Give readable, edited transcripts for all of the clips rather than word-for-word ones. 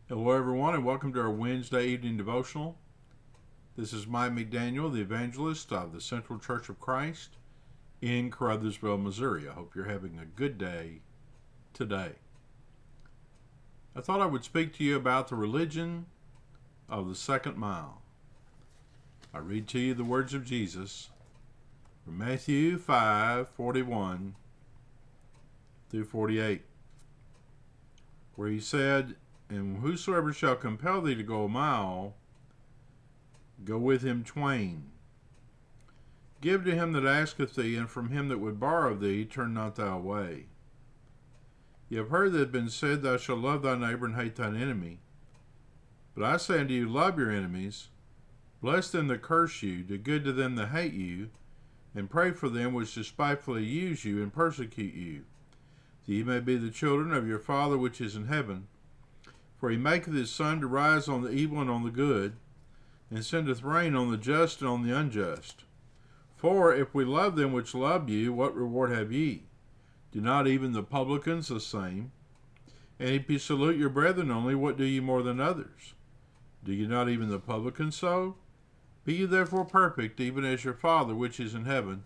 Hello, everyone, and welcome to our Wednesday evening devotional. This is Mike McDaniel, the evangelist of the Central Church of Christ in Caruthersville, Missouri. I hope you're having a good day today. I thought I would speak to you about the religion of the second mile. I read to you the words of Jesus from Matthew 5:41 through 48, where he said, "And whosoever shall compel thee to go a mile, go with him twain. Give to him that asketh thee, and from him that would borrow thee, turn not thou away. Ye have heard that it hath been said, Thou shalt love thy neighbor and hate thine enemy. But I say unto you, love your enemies, bless them that curse you, do good to them that hate you, and pray for them which despitefully use you and persecute you, that ye may be the children of your Father which is in heaven. For he maketh his sun to rise on the evil and on the good, and sendeth rain on the just and on the unjust. For if we love them which love you, what reward have ye? Do not even the publicans the same? And if ye salute your brethren only, what do ye more than others? Do ye not even the publicans so? Be ye therefore perfect, even as your Father which is in heaven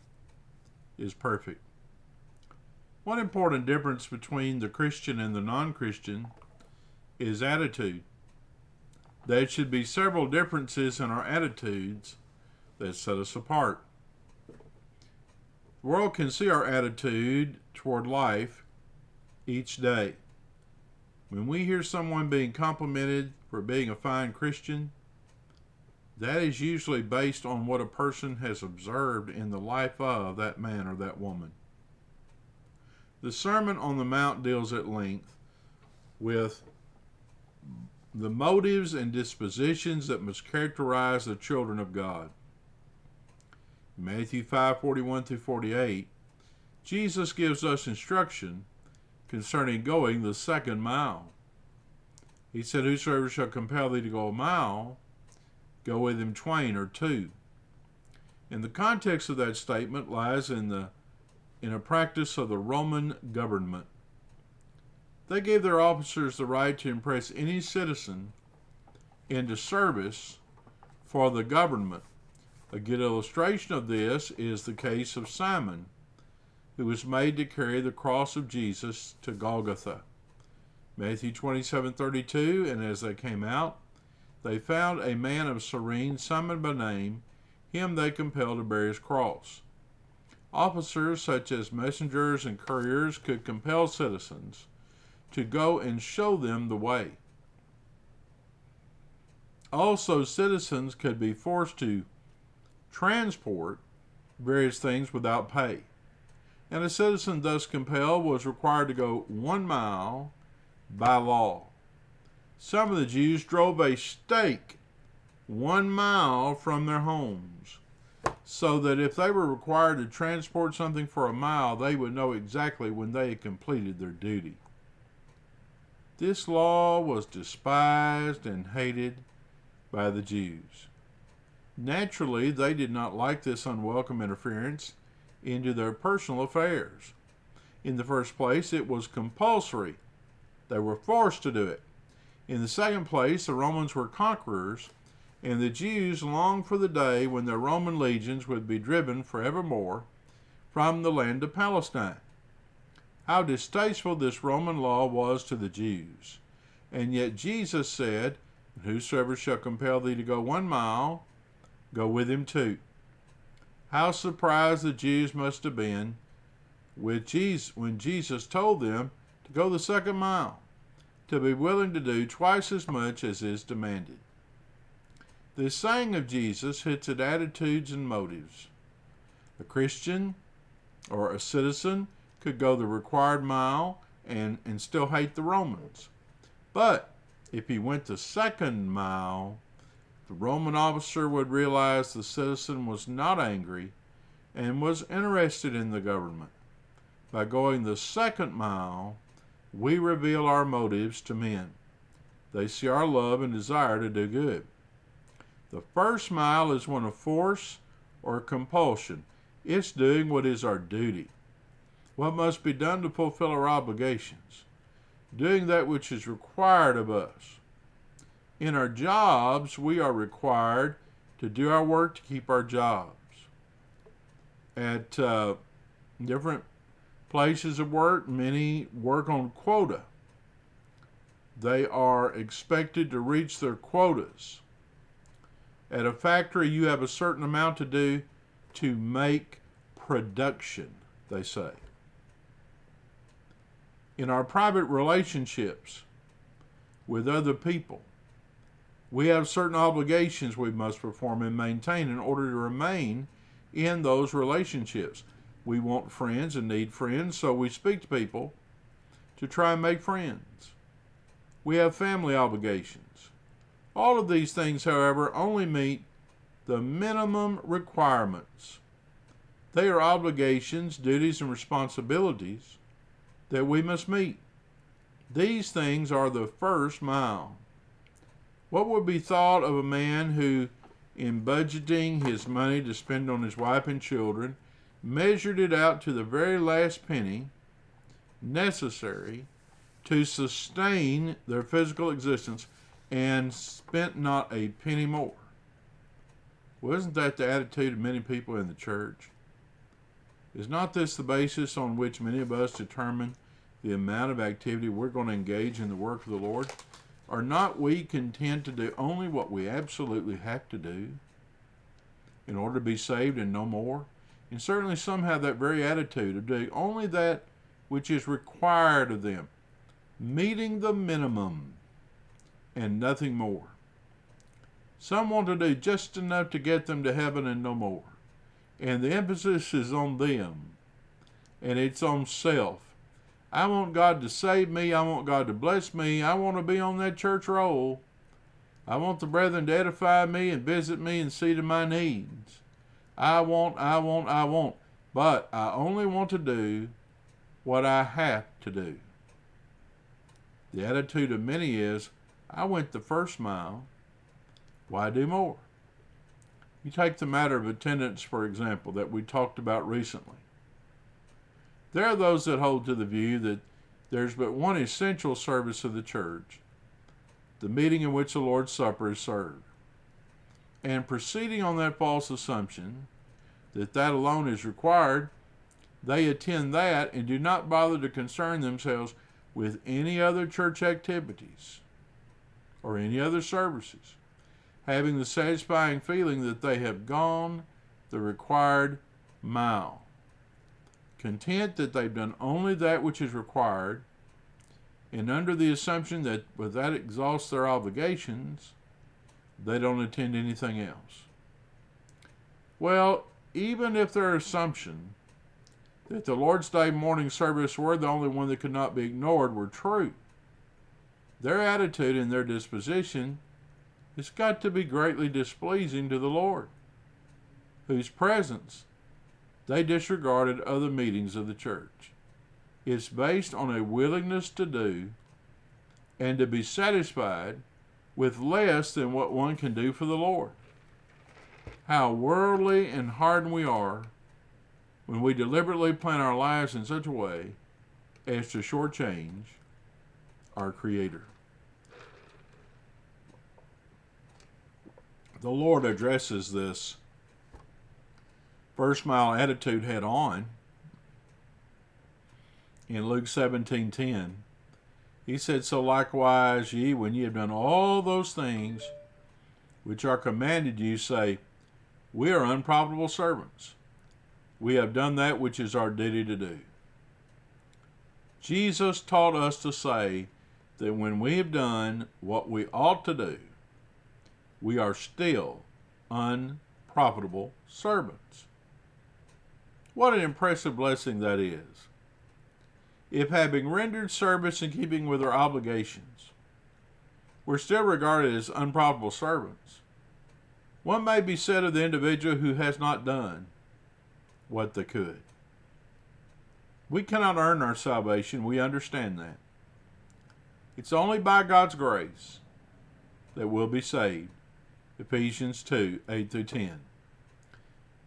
is perfect." One important difference between the Christian and the non-Christian is attitude. There should be several differences in our attitudes that set us apart. The world can see our attitude toward life each day. When we hear someone being complimented for being a fine Christian, that is usually based on what a person has observed in the life of that man or that woman. The Sermon on the Mount deals at length with the motives and dispositions that must characterize the children of God. In Matthew 5:41 through 48, Jesus gives us instruction concerning going the second mile. He said, "Whosoever shall compel thee to go a mile, go with him twain," or two. And the context of that statement lies in a practice of the Roman government. They gave their officers the right to impress any citizen into service for the government. A good illustration of this is the case of Simon, who was made to carry the cross of Jesus to Golgotha. Matthew 27:32, "And as they came out, they found a man of Cyrene, Simon by name, him they compelled to bear his cross." Officers such as messengers and couriers could compel citizens to go and show them the way. Also, citizens could be forced to transport various things without pay. And a citizen thus compelled was required to go 1 mile by law. Some of the Jews drove a stake 1 mile from their homes, so that if they were required to transport something for a mile, they would know exactly when they had completed their duty. This law was despised and hated by the Jews. Naturally, they did not like this unwelcome interference into their personal affairs. In the first place, it was compulsory. They were forced to do it. In the second place, the Romans were conquerors, and the Jews longed for the day when their Roman legions would be driven forevermore from the land of Palestine. How distasteful this Roman law was to the Jews. And yet Jesus said, "Whosoever shall compel thee to go 1 mile, go with him two." How surprised the Jews must have been when Jesus told them to go the second mile, to be willing to do twice as much as is demanded. This saying of Jesus hits at attitudes and motives. A Christian or a citizen could go the required mile and still hate the Romans. But if he went the second mile, the Roman officer would realize the citizen was not angry and was interested in the government. By going the second mile, we reveal our motives to men. They see our love and desire to do good. The first mile is one of force or compulsion. It's doing what is our duty, what must be done to fulfill our obligations, doing that which is required of us. In our jobs, we are required to do our work to keep our jobs. At different places of work, many work on quota. They are expected to reach their quotas. At a factory, you have a certain amount to do to make production, they say. In our private relationships with other people, we have certain obligations we must perform and maintain in order to remain in those relationships. We want friends and need friends, so we speak to people to try and make friends. We have family obligations. All of these things, however, only meet the minimum requirements. They are obligations, duties, and responsibilities that we must meet. These things are the first mile. What would be thought of a man who, in budgeting his money to spend on his wife and children, measured it out to the very last penny necessary to sustain their physical existence and spent not a penny more? Wasn't that the attitude of many people in the church? Is not this the basis on which many of us determine the amount of activity we're going to engage in the work of the Lord? Are not we content to do only what we absolutely have to do in order to be saved and no more? And certainly some have that very attitude of doing only that which is required of them, meeting the minimum and nothing more. Some want to do just enough to get them to heaven and no more. And the emphasis is on them, and it's on self. I want God to save me. I want God to bless me. I want to be on that church roll. I want the brethren to edify me and visit me and see to my needs. I want. But I only want to do what I have to do. The attitude of many is, I went the first mile. Why do more? You take the matter of attendance, for example, that we talked about recently. There are those that hold to the view that there's but one essential service of the church, the meeting in which the Lord's Supper is served. And proceeding on that false assumption that that alone is required, they attend that and do not bother to concern themselves with any other church activities or any other services, having the satisfying feeling that they have gone the required mile, content that they've done only that which is required, and under the assumption that with that exhausts their obligations, they don't attend anything else. Well, even if their assumption that the Lord's Day morning service were the only one that could not be ignored were true, their attitude and their disposition has got to be greatly displeasing to the Lord, whose presence they disregarded other meetings of the church. It's based on a willingness to do and to be satisfied with less than what one can do for the Lord. How worldly and hardened we are when we deliberately plan our lives in such a way as to shortchange our Creator. The Lord addresses this first mile attitude head on in Luke 17:10. He said, So likewise ye, when ye have done all those things which are commanded you, say, We are unprofitable servants. We have done that which is our duty to do. Jesus taught us to say that when we have done what we ought to do, we are still unprofitable servants. What an impressive blessing that is. If having rendered service in keeping with our obligations, we're still regarded as unprofitable servants, what may be said of the individual who has not done what they could? We cannot earn our salvation. We understand that. It's only by God's grace that we'll be saved. Ephesians 2:8-10.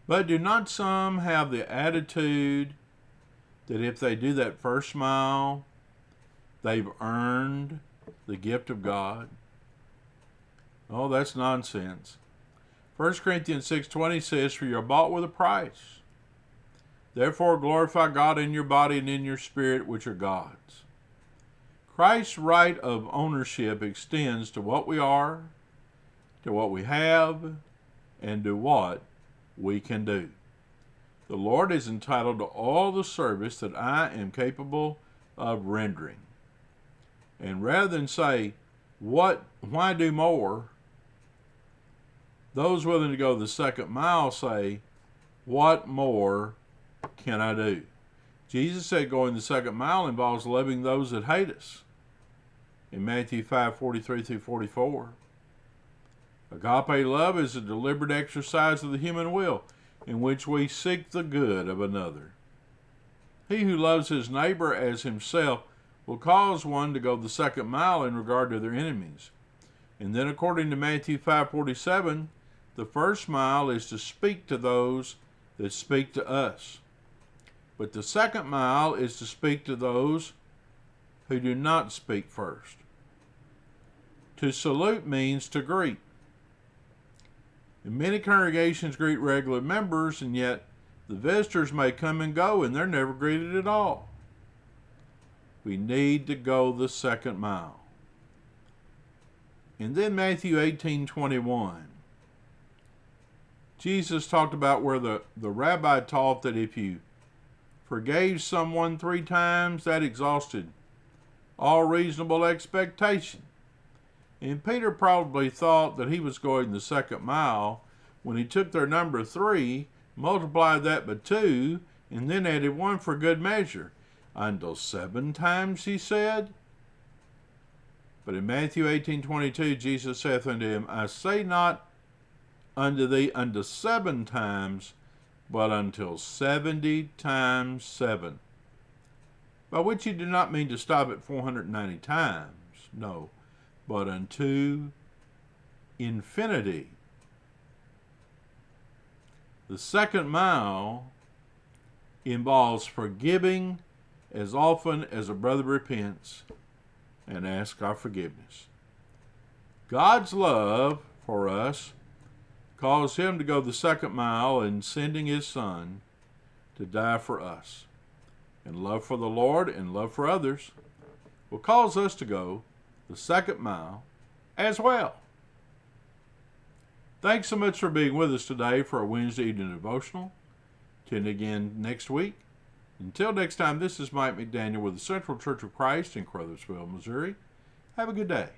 But do not some have the attitude that if they do that first mile, they've earned the gift of God? Oh, that's nonsense. 1 Corinthians 6:20 says, "For you are bought with a price. Therefore glorify God in your body and in your spirit, which are God's." Christ's right of ownership extends to what we are, to what we have, and to what we can do. The Lord is entitled to all the service that I am capable of rendering. And rather than say, why do more? Those willing to go the second mile say, what more can I do? Jesus said going the second mile involves loving those that hate us. In Matthew 5:43 through 44. Agape love is a deliberate exercise of the human will in which we seek the good of another. He who loves his neighbor as himself will cause one to go the second mile in regard to their enemies. And then according to Matthew 5:47, the first mile is to speak to those that speak to us. But the second mile is to speak to those who do not speak first. To salute means to greet. And many congregations greet regular members, and yet the visitors may come and go, and they're never greeted at all. We need to go the second mile. And then Matthew 18:21. Jesus talked about where the rabbi taught that if you forgave someone 3 times, that exhausted all reasonable expectation. And Peter probably thought that he was going the second mile when he took their number 3, multiplied that by 2, and then added 1 for good measure. Until 7 times, he said. But in Matthew 18:22, Jesus saith unto him, I say not unto thee unto 7 times, but until 70 times 7. By which he did not mean to stop at 490 times, no, but unto infinity. The second mile involves forgiving as often as a brother repents and asks our forgiveness. God's love for us caused him to go the second mile in sending his Son to die for us. And love for the Lord and love for others will cause us to go the second mile as well. Thanks so much for being with us today for our Wednesday evening devotional. Tune again next week. Until next time, this is Mike McDaniel with the Central Church of Christ in Caruthersville, Missouri. Have a good day.